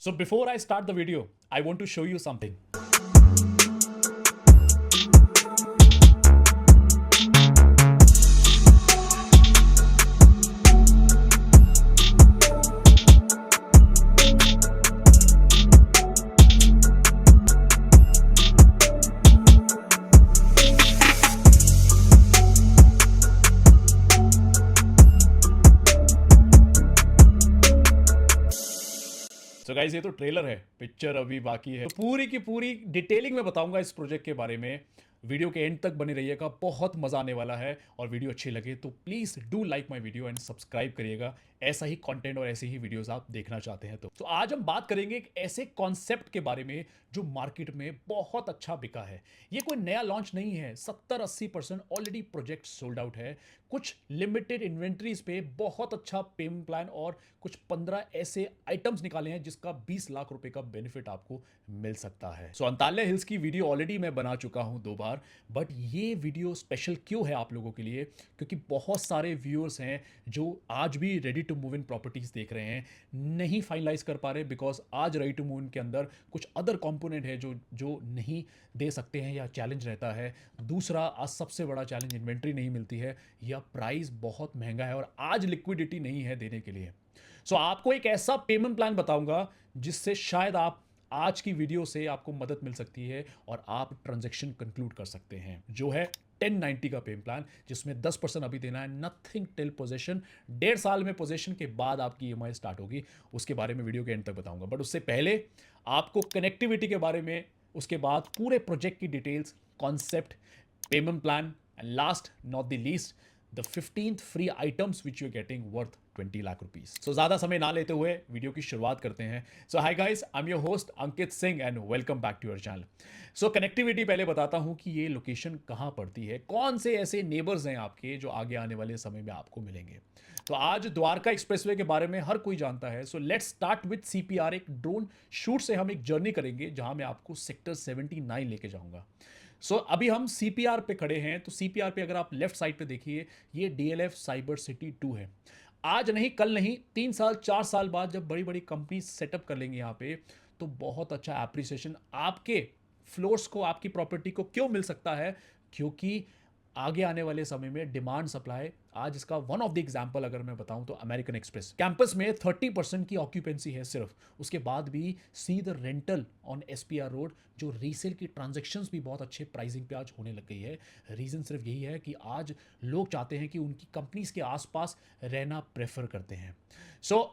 So before I start the video, I want to show you something. So guys ये तो trailer है, picture अभी बाकी है। तो पूरी की पूरी डिटेलिंग में बताऊंगा इस प्रोजेक्ट के बारे में। वीडियो के एंड तक बने रहिएगा, बहुत मजा आने वाला है। और वीडियो अच्छी लगे तो please do like my video and subscribe करिएगा। ऐसा ही कंटेंट और ऐसे ही वीडियोस आप देखना चाहते हैं तो आज हम बात करेंगे एक ऐसे कॉन्सेप्ट के बारे में जो मार्केट में बहुत अच्छा बिका है। ये कोई नया लॉन्च नहीं है, 70-80% ऑलरेडी प्रोजेक्ट सोल्ड आउट है। कुछ लिमिटेड इन्वेंट्रीज पे बहुत अच्छा पेमेंट प्लान और कुछ 15 ऐसे आइटम्स निकाले हैं जिसका 20 लाख रुपए का बेनिफिट आपको मिल सकता है। सो अंताल्या हिल्स की वीडियो ऑलरेडी मैं बना चुका हूं 2 बार, बट ये वीडियो स्पेशल क्यों है आप लोगों के लिए? क्योंकि बहुत सारे व्यूअर्स हैं जो आज भी ready to move in properties देख रहे हैं, नहीं फाइनलाइज कर पा रहे बिकॉज आज रेडी टू मूव इन के अंदर कुछ अदर कंपोनेंट है जो जो नहीं दे सकते हैं या चैलेंज रहता है। दूसरा, आज सबसे बड़ा चैलेंज इन्वेंट्री नहीं मिलती है या प्राइस बहुत महंगा है और आज लिक्विडिटी नहीं है देने के लिए। सो आपको एक ऐसा पेमेंट प्लान बताऊंगा जिससे शायद आप आज की वीडियो से आपको मदद मिल सकती है और आप ट्रांजैक्शन कंक्लूड कर सकते हैं, जो है 1090 का पेमेंट प्लान, जिसमें 10% अभी देना है, नथिंग टिल पोजेशन। 1.5 साल में पोजेशन के बाद आपकी ईएमआई स्टार्ट होगी। उसके बारे में वीडियो के एंड तक बताऊंगा, बट उससे पहले आपको कनेक्टिविटी के बारे में, उसके बाद पूरे प्रोजेक्ट की details, concept, payment plan and last not the least the 15th free items which you are getting worth 20 lakh rupees. सो ज्यादा समय ना लेते हुए वीडियो की शुरुआत करते हैं। So hi guys, I am your host Ankit Singh and welcome back to your channel. So connectivity पहले बताता हूं कि ये लोकेशन कहां पड़ती है, कौन से ऐसे नेबर्स हैं आपके जो आगे आने वाले समय में आपको मिलेंगे। तो आज द्वारका एक्सप्रेसवे के बारे में हर कोई जानता है। So let's start with CPR. एक ड्रोन शूट से हम एक जर्नी करेंगे जहां मैं आपको सेक्टर 79 लेके जाऊंगा। अभी हम सीपीआर पे खड़े हैं। तो सीपीआर पे अगर आप लेफ्ट साइड पे देखिए, ये डीएलएफ साइबर सिटी 2 है। आज नहीं, कल नहीं, 3 साल 4 साल बाद जब बड़ी बड़ी कंपनी सेटअप कर लेंगे यहाँ पे, तो बहुत अच्छा एप्रिसिएशन आपके फ्लोर्स को, आपकी प्रॉपर्टी को क्यों मिल सकता है? क्योंकि आगे आने वाले समय में डिमांड सप्लाई, आज इसका वन ऑफ द एग्जांपल अगर मैं बताऊं तो अमेरिकन एक्सप्रेस कैंपस में 30% की ऑक्यूपेंसी है सिर्फ। उसके बाद भी see the rental on SPR road, जो रीसेल की ट्रांजैक्शंस भी बहुत अच्छे प्राइसिंग पे आज होने लग गई है। रीजन सिर्फ यही है कि आज लोग चाहते हैं कि उनकी कंपनीज के आसपास रहना प्रेफर करते हैं।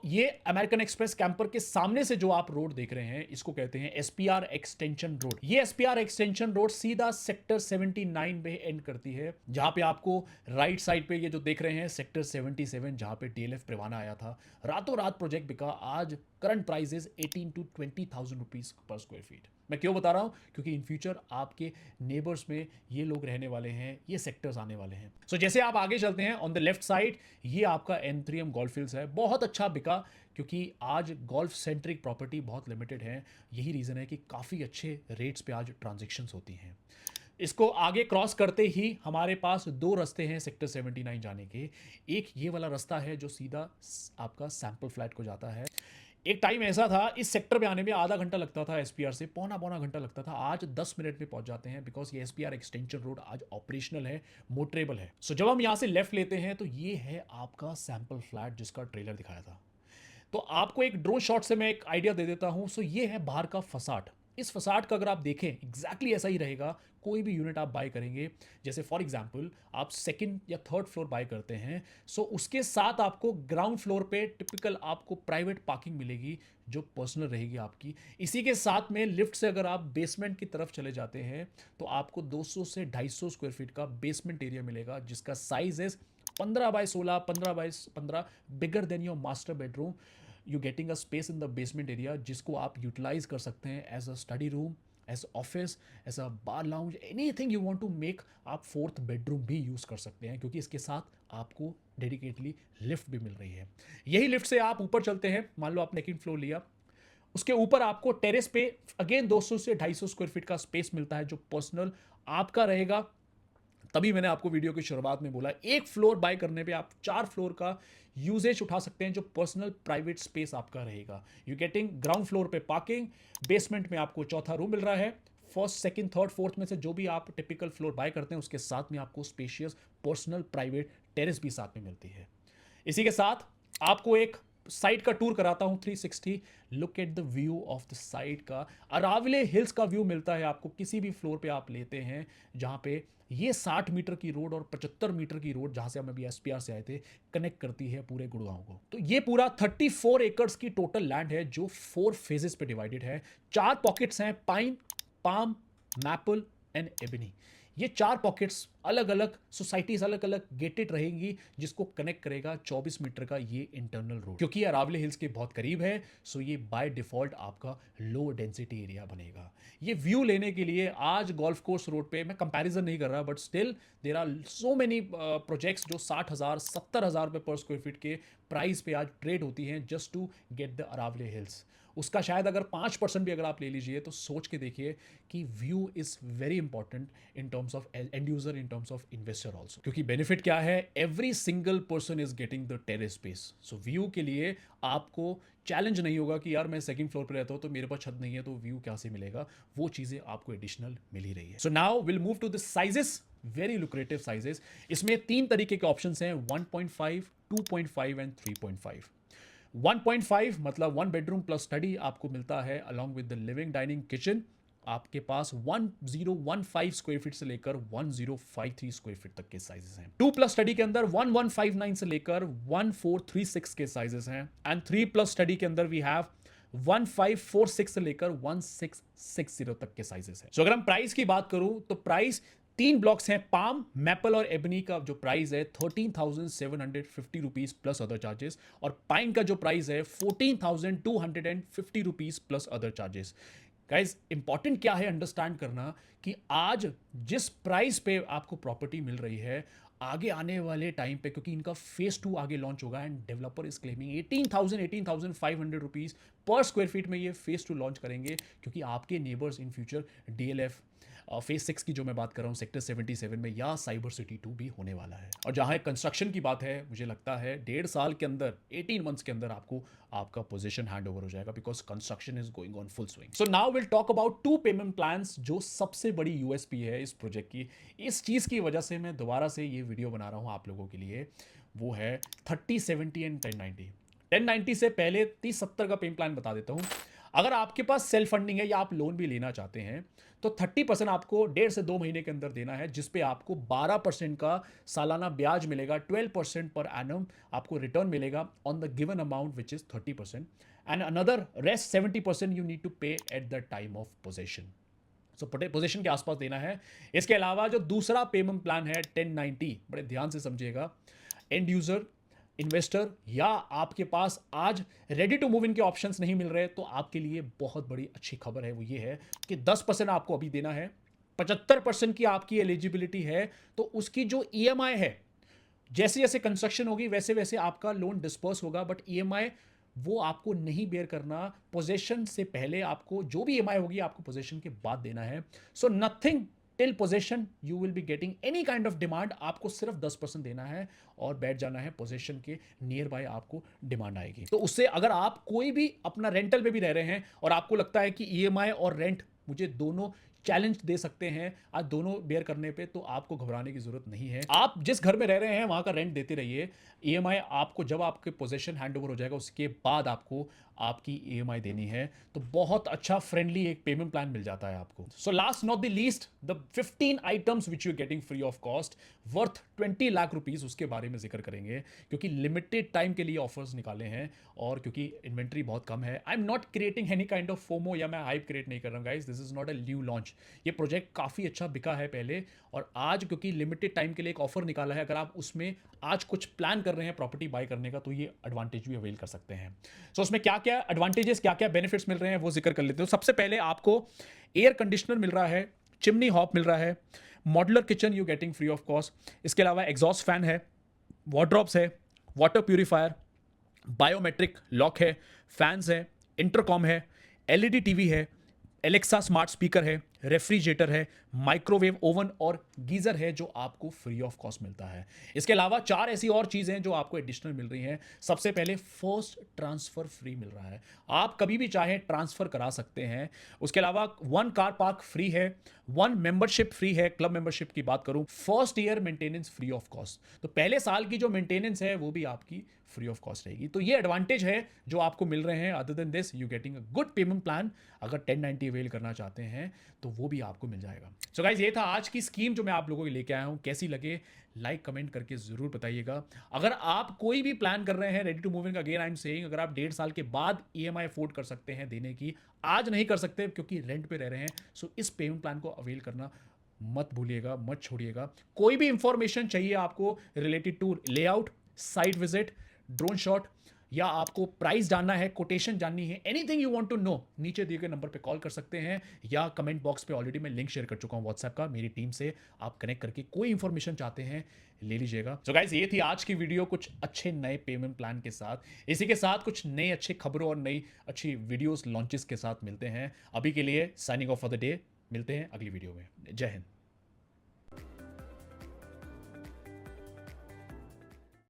ये अमेरिकन एक्सप्रेस कैंपर के सामने से जो आप रोड देख रहे हैं, इसको कहते हैं एसपीआर एक्सटेंशन रोड। ये एसपीआर एक्सटेंशन रोड सीधा सेक्टर 79 में एंड करती है, जहां पे आपको राइट साइड पे ये जो देख रहे हैं सेक्टर 77, जहां पे डीएलएफ प्रेवाना आया था। रातों रात प्रोजेक्ट बिका। आज current prices 18 to 20,000 rupees per square feet. मैं क्यों बता रहा हूं? क्योंकि इन फ्यूचर आपके नेबर्स में ये लोग रहने वाले हैं, ये सेक्टर्स आने वाले हैं। जैसे आप आगे चलते हैं, ऑन द लेफ्ट साइड ये आपका एंथ्रियम गोल्फ हिल्स है। बहुत अच्छा बिका क्योंकि आज गोल्फ सेंट्रिक प्रॉपर्टी बहुत लिमिटेड है। यही रीजन है कि काफी अच्छे रेट्स पे आज ट्रांजेक्शन्स होती हैं। इसको आगे क्रॉस करते ही हमारे पास 2 रास्ते हैं सेक्टर 79 जाने के। एक ये वाला रास्ता है जो सीधा आपका सैंपल फ्लैट को जाता है। एक टाइम ऐसा था इस सेक्टर पे आने में आधा घंटा लगता था, एसपीआर से पौना पौना घंटा लगता था। आज 10 मिनट में पहुंच जाते हैं बिकॉज ये एसपीआर एक्सटेंशन रोड आज ऑपरेशनल है, मोटरेबल है। जब हम यहां से लेफ्ट लेते हैं तो ये है आपका सैंपल फ्लैट जिसका ट्रेलर दिखाया था। तो आपको एक ड्रोन शॉट से मैं एक आइडिया दे देता हूं। ये है बाहर का फसाड। इस फसाड का अगर आप देखें एग्जैक्टली ऐसा ही रहेगा। कोई भी यूनिट आप बाय करेंगे, जैसे फॉर एग्जांपल आप सेकंड या थर्ड फ्लोर बाय करते हैं, उसके साथ आपको ग्राउंड फ्लोर पे टिपिकल आपको प्राइवेट पार्किंग मिलेगी जो पर्सनल रहेगी आपकी। इसी के साथ में लिफ्ट से अगर आप बेसमेंट की तरफ चले जाते हैं तो आपको 200 से 250 स्क्वायर फीट का बेसमेंट एरिया मिलेगा जिसका साइज है 15x16, 15x15, bigger than your master bedroom. You getting a space in the basement area जिसको आप यूटिलाइज कर सकते हैं as a study room, as office, as a bar lounge, anything you want to make. आप 4th bedroom भी use कर सकते हैं क्योंकि इसके साथ आपको डेडिकेटली लिफ्ट भी मिल रही है। यही लिफ्ट से आप ऊपर चलते हैं, मान लो आपने 2nd फ्लोर लिया, उसके ऊपर आपको टेरेस पे अगेन 200 से 250 स्क्वायर फीट का स्पेस मिलता है जो पर्सनल आपका रहेगा। तभी मैंने आपको वीडियो की शुरुआत में बोला, एक फ्लोर बाय करने पे आप 4 फ्लोर का यूजेज उठा सकते हैं, जो पर्सनल प्राइवेट स्पेस आपका रहेगा। यू गेटिंग ग्राउंड फ्लोर पे पार्किंग, बेसमेंट में आपको चौथा रूम मिल रहा है, फर्स्ट सेकंड थर्ड फोर्थ में से जो भी आप टिपिकल फ्लोर बाय करते हैं उसके साथ में आपको स्पेशियस पर्सनल प्राइवेट टेरेस भी साथ में मिलती है। इसी के साथ आपको एक साइड का टूर कराता हूं 360। Look at the view of the side का अरावले हिल्स का व्यू मिलता है आपको किसी भी फ्लोर पे आप लेते हैं, जहां पे ये 60 मीटर की रोड और 75 मीटर की रोड, जहां से हम अभी एसपीआर से आए थे, कनेक्ट करती है पूरे गुड़गांव को। तो ये पूरा 34 एकर्स की टोटल लैंड है जो 4 फेजेस पे डिवाइडेड है। 4 पॉकेट्स हैं, pine, palm, maple and ebony. ये 4 पॉकेट्स अलग अलग सोसाइटीज अलग अलग गेटेड रहेंगी, जिसको कनेक्ट करेगा 24 मीटर का ये इंटरनल रोड। क्योंकि अरावली हिल्स के बहुत करीब है, सो ये बाय डिफॉल्ट आपका लो डेंसिटी एरिया बनेगा। ये व्यू लेने के लिए आज गोल्फ कोर्स रोड पे, मैं कंपैरिजन नहीं कर रहा, but still there are so many projects जो 60,000 70,000 रुपये पर स्क्वायर फीट के प्राइस पे आज ट्रेड होती हैं just to get the Aravalli hills. उसका शायद अगर 5% भी अगर आप ले लीजिए तो सोच के देखिए कि view is very important in terms of and user, in terms of investor also. क्योंकि बेनिफिट क्या है, every single person is getting the terrace space. So view के लिए आपको चैलेंज नहीं होगा कि यार मैं सेकंड फ्लोर पे रहता हूं तो मेरे पास छत नहीं है तो व्यू क्या से मिलेगा, वो चीजें आपको एडिशनल मिल ही रही है। So now will move to the sizes, very lucrative sizes. इसमें 3 तरीके के ऑप्शंस हैं, 1.5, 2.5 एंड 3.5। 1.5 मतलब 1 बेडरूम प्लस स्टडी आपको मिलता है along with the living dining kitchen. आपके पास 1015 स्क्वायर फीट से लेकर 1053 स्क्वायर फीट तक के साइजेस हैं। 2 प्लस स्टडी के अंदर 1159 से लेकर 1436 के साइजेस हैं। एंड 3 प्लस स्टडी के अंदर वी हैव 1546 से लेकर 1660 तक के साइजेस हैं। सो अगर हम प्राइस की बात करूं तो प्राइस 3 ब्लॉक्स हैं, पाम, मैपल और एबनी का जो प्राइस है 13,750 रुपीज प्लस अदर चार्जेस, और पाइन का जो प्राइस है 14,250 rupees plus other charges. Guys important क्या है अंडरस्टैंड करना कि आज जिस प्राइस पे आपको प्रॉपर्टी मिल रही है, आगे आने वाले टाइम पे, क्योंकि इनका फेज 2 आगे लॉन्च होगा end developer is claiming 18,500 rupees per square feet में ये फेज 2 लॉन्च करेंगे, क्योंकि आपके neighbours in future DLF phase 6 की जो मैं बात कर रहा हूँ सेक्टर 77 में, या साइबर सिटी 2 भी होने वाला है। और जहां कंस्ट्रक्शन की बात है, मुझे लगता है 1.5 साल के अंदर, 18 मंथ्स के अंदर आपको आपका पोजीशन हैंड ओवर हो जाएगा, because construction is going on full swing. So now will talk about 2 payment plans, जो सबसे बड़ी यूएसपी है इस प्रोजेक्ट की। इस चीज़ की वजह से मैं दोबारा से ये वीडियो बना रहा हूँ आप लोगों के लिए, वो है 30/70 एंड 10/90। 10/90 से पहले 30/70 का पेमेंट प्लान बता देता हूँ। अगर आपके पास सेल्फ फंडिंग है या आप लोन भी लेना चाहते हैं तो 30% आपको 1.5 से 2 महीने के अंदर देना है, जिसपे आपको 12% का सालाना ब्याज मिलेगा, 12% पर एनम आपको रिटर्न मिलेगा on the given amount which is 30%, and another rest 70% you need to pay at the time of possession. So position के आसपास देना है। इसके अलावा जो दूसरा पेमेंट प्लान है 10/90, बड़े ध्यान से समझिएगा, एंड यूजर, इन्वेस्टर या आपके पास आज रेडी टू मूव इन के ऑप्शंस नहीं मिल रहे, तो आपके लिए बहुत बड़ी अच्छी खबर है, वो ये है कि 10% आपको अभी देना है, 75% की आपकी एलिजिबिलिटी है, तो उसकी जो ईएमआई है, जैसे जैसे कंस्ट्रक्शन होगी वैसे वैसे आपका लोन डिस्पर्स होगा, बट ईएमआई वो आपको नहीं बेयर करना, पोजेशन से पहले आपको जो भी ईएमआई होगी आपको पोजेशन के बाद देना है। So nothing till possession you will be getting any kind of demand, आपको सिर्फ 10% देना है और बैठ जाना है, पोजेशन के नियर बाय आपको डिमांड आएगी। तो उससे अगर आप कोई भी अपना रेंटल पे भी रह रहे हैं और आपको लगता है कि ईएमआई और रेंट मुझे दोनों चैलेंज दे सकते हैं आज दोनों बेयर करने पे, तो आपको घबराने की जरूरत नहीं है। आप जिस घर में रह रहे हैं वहां का रेंट देते रहिए, ईएमआई आपको जब आपके पोजीशन हैंडओवर हो जाएगा उसके बाद आपको आपकी ईएमआई देनी है, तो बहुत अच्छा फ्रेंडली एक पेमेंट प्लान मिल जाता है आपको। So last not the least, the 15 items which you getting free of cost worth 20 lakh rupees, उसके बारे में जिक्र करेंगे, क्योंकि लिमिटेड टाइम के लिए ऑफर्स निकाले हैं और क्योंकि इन्वेंट्री बहुत कम है। I am not creating any kind of FOMO, या मैं हाइप क्रिएट नहीं कर रहा हूँ guys, this is not a new launch. ये प्रोजेक्ट काफ़ी अच्छा बिका है पहले, और आज क्योंकि लिमिटेड टाइम के लिए एक ऑफर निकाला है, अगर आप उसमें आज कुछ प्लान कर रहे हैं प्रॉपर्टी बाय करने का, तो ये एडवांटेज भी अवेल कर सकते हैं। सो उसमें क्या क्या एडवांटेजेस, क्या क्या बेनिफिट्स मिल रहे हैं वो जिक्र कर लेते हैं। सबसे पहले आपको एयर कंडीशनर मिल रहा है, चिमनी हॉप मिल रहा है, modular kitchen you getting free of cost, इसके अलावा एग्जॉस्ट फैन है, वार्डरोब्स है, वाटर प्यूरिफायर, बायोमेट्रिक लॉक है, फैंस है, इंटरकॉम है, एलईडी टीवी है, एलेक्सा स्मार्ट स्पीकर है, रेफ्रिजरेटर है, माइक्रोवेव ओवन और गीजर है जो आपको फ्री ऑफ कॉस्ट मिलता है। इसके अलावा 4 ऐसी और चीजें हैं जो आपको एडिशनल मिल रही हैं। सबसे पहले फर्स्ट ट्रांसफर फ्री मिल रहा है, आप कभी भी चाहें ट्रांसफर करा सकते हैं। उसके अलावा 1 कार पार्क फ्री है, 1 मेंबरशिप फ्री है। क्लब मेंबरशिप की बात करूं, first year maintenance free of cost, तो पहले साल की जो मेंटेनेंस है वो भी आपकी फ्री ऑफ कॉस्ट रहेगी। तो ये एडवांटेज है जो आपको मिल रहे हैं। Other than this you getting a good payment plan. अगर 1090 अवेल करना चाहते हैं तो वो भी आपको मिल जाएगा। सो गाइज, ये था आज की स्कीम जो मैं आप लोगों के लेके आया हूं। कैसी लगे लाइक कमेंट करके जरूर बताइएगा। अगर आप कोई भी प्लान कर रहे हैं रेडी टू मूव इन का, अगेन आई एम सेइंग, अगर आप 1.5 साल के बाद ईएमआई अफोर्ड कर सकते हैं देने की, आज नहीं कर सकते क्योंकि रेंट पे रह रहे हैं, सो इस पेमेंट प्लान को अवेल करना मत भूलिएगा, मत छोड़िएगा। कोई भी इंफॉर्मेशन चाहिए आपको related to layout, site visit, drone shot, या आपको प्राइस जानना है, कोटेशन जाननी है, anything you want to know, नीचे दिए गए नंबर पे कॉल कर सकते हैं या कमेंट बॉक्स पे ऑलरेडी मैं लिंक शेयर कर चुका हूं व्हाट्सएप का। मेरी टीम से आप कनेक्ट करके कोई इंफॉर्मेशन चाहते हैं ले लीजिएगा। सो गाइस, ये थी आज की वीडियो कुछ अच्छे नए पेमेंट प्लान के साथ। इसी के साथ कुछ नए अच्छे खबरों और नई अच्छी वीडियोस लॉन्चेस के साथ मिलते हैं। अभी के लिए signing off for the day, मिलते हैं अगली वीडियो में। जय हिंद।